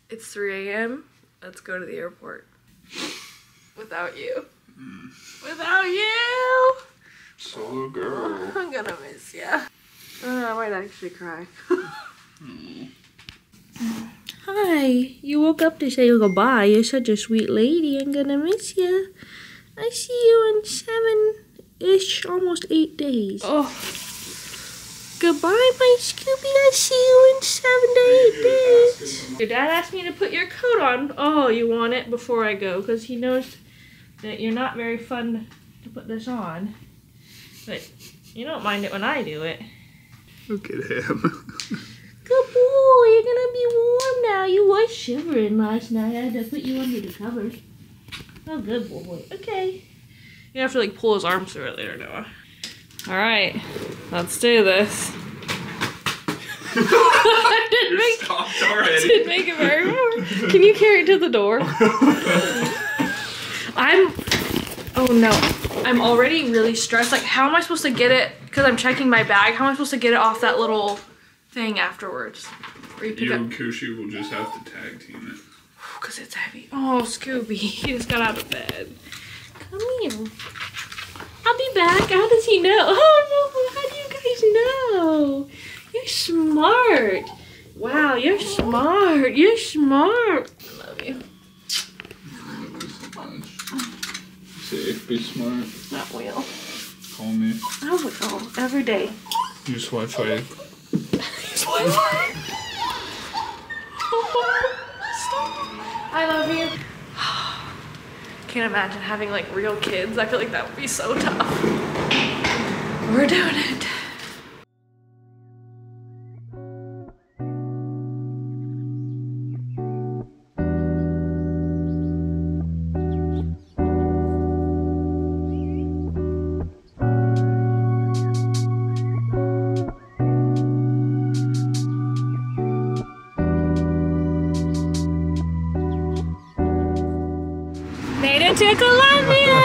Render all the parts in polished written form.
It's 3 a.m. Let's go to the airport. Without you. Without you! Solo girl. I'm gonna miss ya. I might actually cry. Hi, you woke up to say goodbye. You're such a sweet lady. I'm gonna miss you. I see you in 7-ish, almost 8 days. Oh. Goodbye, my Scooby. I'll see you in 7 to 8 days. Your dad asked me to put your coat on. Oh, you want it before I go, because he knows that you're not very fun to put this on. But you don't mind it when I do it. Look at him. Good boy, you're gonna be warm now. You were shivering last night. I had to put you under the covers. Oh, good boy. Okay. You have to like pull his arms through it later, Noah. All right, let's do this. Didn't make it very warm. Can you carry it to the door? Oh no, I'm already really stressed. Like, how am I supposed to get it? Because I'm checking my bag. How am I supposed to get it off that little thing afterwards? Where you and Kushi will just have to tag team it. Because it's heavy. Oh, Scooby, he just got out of bed. Come here. I'll be back. How does he know? Oh no, how do you guys know? You're smart. Wow, you're smart. You're smart. I love you. I love you so much. Safe, be smart. Not will. Call me. I will, every day. Use Wi-Fi. Use Wi-Fi. I love you. Can't imagine having like real kids. I feel like that would be so tough. We're doing it. Made it to Colombia!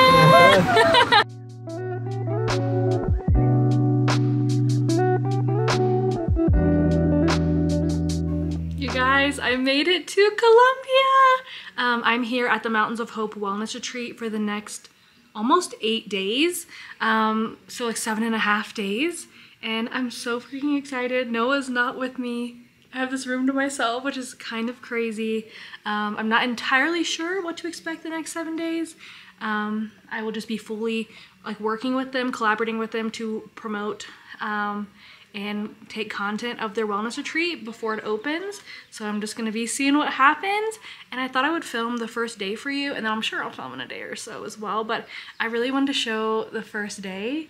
You guys, I made it to Colombia! I'm here at the Mountains of Hope Wellness Retreat for the next almost 8 days. So like 7.5 days. And I'm so freaking excited. Noah's not with me. I have this room to myself, which is kind of crazy. I'm not entirely sure what to expect the next 7 days. I will just be fully like working with them, collaborating with them to promote and take content of their wellness retreat before it opens. So I'm just gonna be seeing what happens. And I thought I would film the first day for you, and then I'm sure I'll film in a day or so as well. But I really wanted to show the first day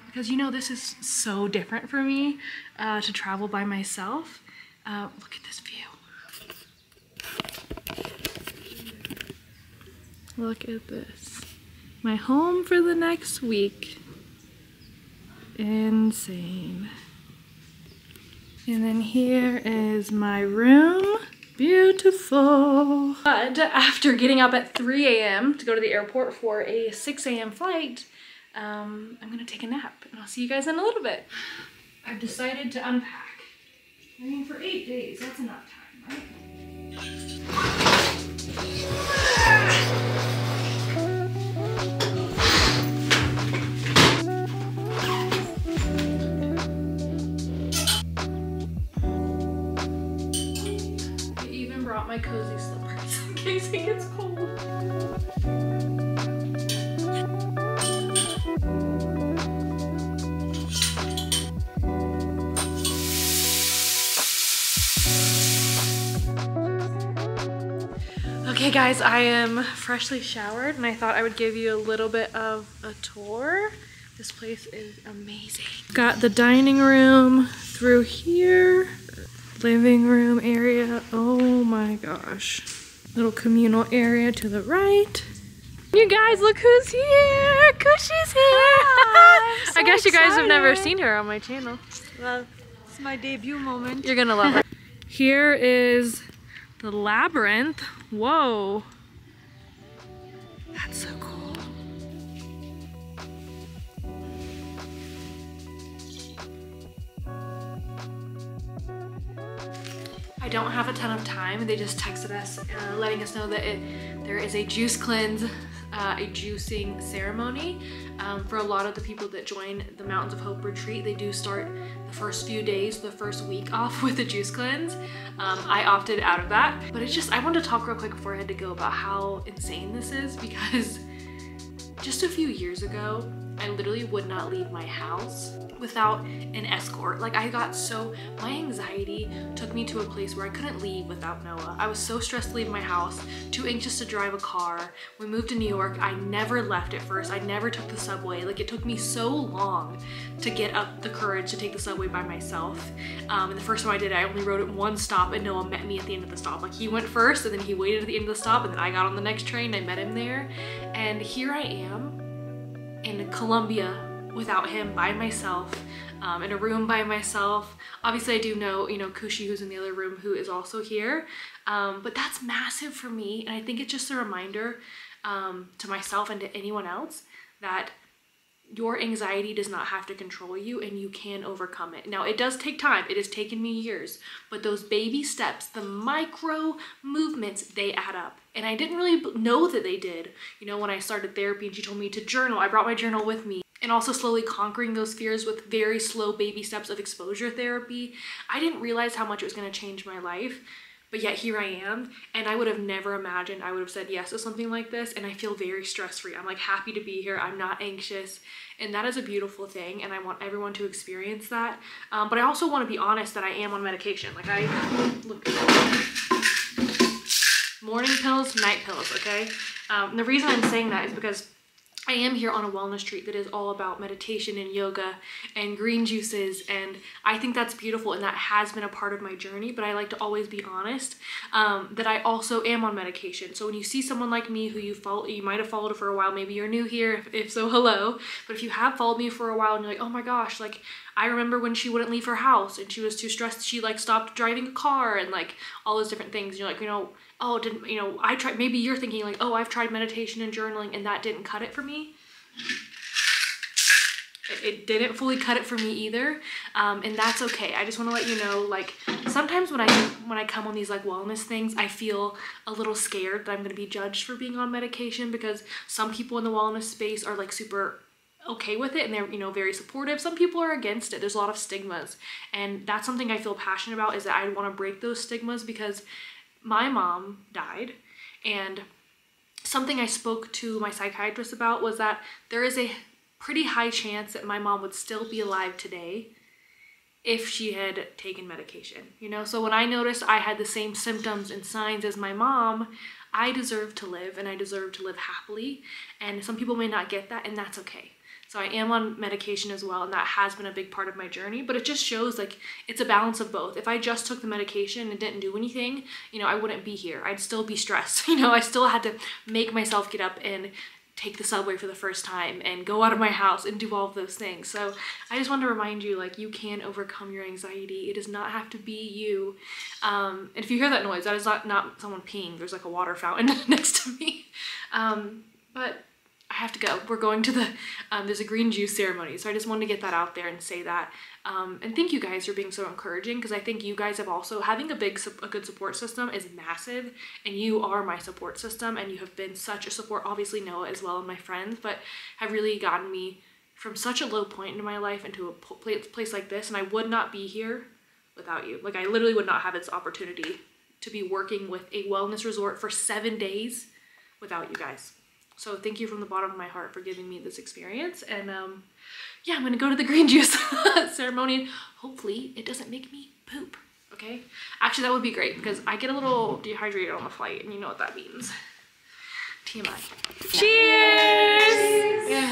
because you know this is so different for me to travel by myself. Look at this view. Look at this. My home for the next week. Insane. And then here is my room. Beautiful. But after getting up at 3 a.m. to go to the airport for a 6 a.m. flight, I'm gonna take a nap and I'll see you guys in a little bit. I've decided to unpack. I mean, for 8 days, that's enough time, right? I even brought my cozy slippers in case it gets cold. Okay guys, I am freshly showered and I thought I would give you a little bit of a tour. This place is amazing. Got the dining room through here, living room area. Oh my gosh. Little communal area to the right. You guys, look who's here! Kushi's here! Hi, so I guess you guys have never seen her on my channel. Well, it's my debut moment. You're gonna love her. Here is the labyrinth. Whoa. That's so cool. I don't have a ton of time. They just texted us letting us know that there is a juice cleanse, a juicing ceremony. For a lot of the people that join the Mountains of Hope retreat, they do start the first few days, the first week off with a juice cleanse. I opted out of that, but it's just, I wanted to talk real quick before I had to go about how insane this is, because just a few years ago, I literally would not leave my house without an escort. Like I got so, my anxiety took me to a place where I couldn't leave without Noah. I was so stressed to leave my house, too anxious to drive a car. We moved to New York. I never left at first. I never took the subway. Like it took me so long to get up the courage to take the subway by myself. And the first time I did it, I only rode at one stop and Noah met me at the end of the stop. Like he went first and then he waited at the end of the stop and then I got on the next train. I met him there. And here I am in Colombia without him, by myself, in a room by myself. Obviously I do know, Kushi, who's in the other room, who is also here, but that's massive for me. And I think it's just a reminder to myself and to anyone else that your anxiety does not have to control you and you can overcome it. Now it does take time. It has taken me years, but those baby steps, the micro movements, they add up. And I didn't really know that they did. When I started therapy and she told me to journal, I brought my journal with me. And also slowly conquering those fears with very slow baby steps of exposure therapy. I didn't realize how much it was going to change my life. But yet here I am, and I would have never imagined I would have said yes to something like this, and I feel very stress-free. I'm like happy to be here. I'm not anxious, and that is a beautiful thing, and I want everyone to experience that. But I also want to be honest that I am on medication. Like look, morning pills, night pills, okay? And the reason I'm saying that is because I am here on a wellness retreat that is all about meditation and yoga and green juices, and I think that's beautiful and that has been a part of my journey, but I like to always be honest that I also am on medication. So when you see someone like me who you might have followed for a while, maybe you're new here, if so, hello, but if you have followed me for a while and you're like, oh my gosh, like I remember when she wouldn't leave her house and she was too stressed, she like stopped driving a car and like all those different things. You're like, oh, I tried, maybe you're thinking like, oh, I've tried meditation and journaling and that didn't cut it for me. It didn't fully cut it for me either. And that's okay. I just want to let you know, like sometimes when I come on these like wellness things, I feel a little scared that I'm going to be judged for being on medication, because some people in the wellness space are like super okay with it and they're very supportive. Some people are against it. There's a lot of stigmas, and that's something I feel passionate about, is that I want to break those stigmas, because my mom died, and something I spoke to my psychiatrist about was that there is a pretty high chance that my mom would still be alive today if she had taken medication, So when I noticed I had the same symptoms and signs as my mom, I deserve to live, and I deserve to live happily. And some people may not get that, and that's okay. So I am on medication as well, and that has been a big part of my journey, but it just shows like it's a balance of both. If I just took the medication and didn't do anything, I wouldn't be here. I'd still be stressed. I still had to make myself get up and take the subway for the first time and go out of my house and do all of those things. So I just want to remind you, like, you can overcome your anxiety. It does not have to be you. And if you hear that noise, that is not someone peeing. There's like a water fountain next to me. But I have to go. We're going to there's a green juice ceremony. So I just wanted to get that out there and say that. And thank you guys for being so encouraging, because I think you guys have also, having a good support system is massive, and you are my support system, and you have been such a support, obviously Noah as well and my friends, but have really gotten me from such a low point in my life into a place like this, and I would not be here without you. Like I literally would not have this opportunity to be working with a wellness resort for 7 days without you guys. So thank you from the bottom of my heart for giving me this experience. And yeah, I'm gonna go to the green juice ceremony, and hopefully it doesn't make me poop, okay? Actually, that would be great, because I get a little dehydrated on the flight, and you know what that means. TMI. Cheers! Yeah.